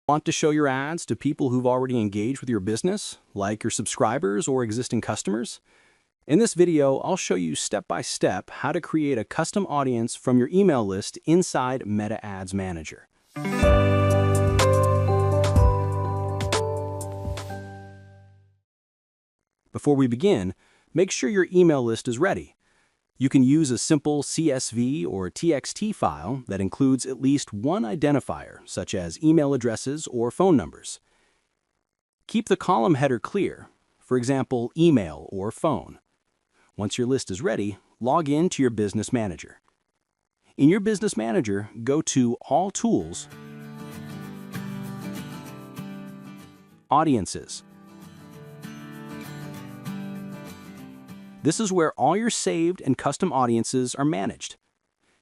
Want to show your ads to people who've already engaged with your business, like your subscribers or existing customers? In this video, I'll show you step-by-step how to create a custom audience from your email list inside Meta Ads Manager. Before we begin, make sure your email list is ready. You can use a simple CSV or TXT file that includes at least one identifier, such as email addresses or phone numbers. Keep the column header clear, for example, email or phone. Once your list is ready, log in to your Business Manager. In your Business Manager, go to All Tools, Audiences. This is where all your saved and custom audiences are managed.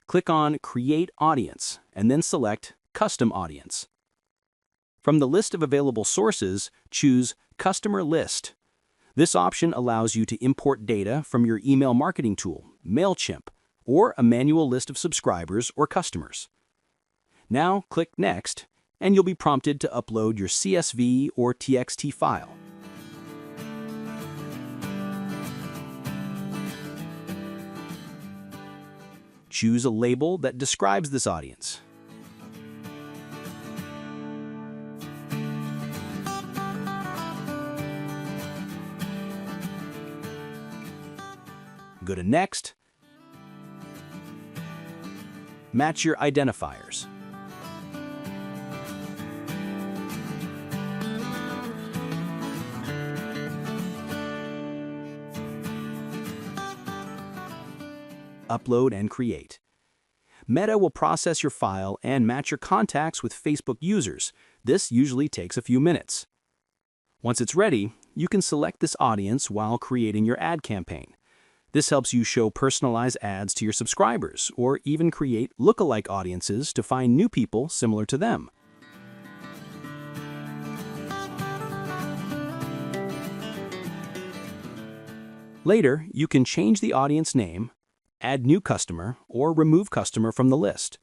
Click on Create Audience and then select Custom Audience. From the list of available sources, choose Customer List. This option allows you to import data from your email marketing tool, MailChimp, or a manual list of subscribers or customers. Now click Next, and you'll be prompted to upload your CSV or TXT file. Choose a label that describes this audience. Go to Next. Match your identifiers. Upload and create. Meta will process your file and match your contacts with Facebook users. This usually takes a few minutes. Once it's ready, you can select this audience while creating your ad campaign. This helps you show personalized ads to your subscribers or even create lookalike audiences to find new people similar to them. Later, you can change the audience name, add new customer, or remove customer from the list.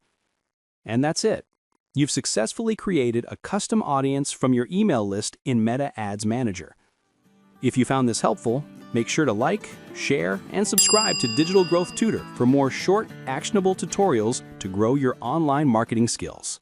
And that's it. You've successfully created a custom audience from your email list in Meta Ads Manager. If you found this helpful, make sure to like, share, and subscribe to Digital Growth Tutor for more short, actionable tutorials to grow your online marketing skills.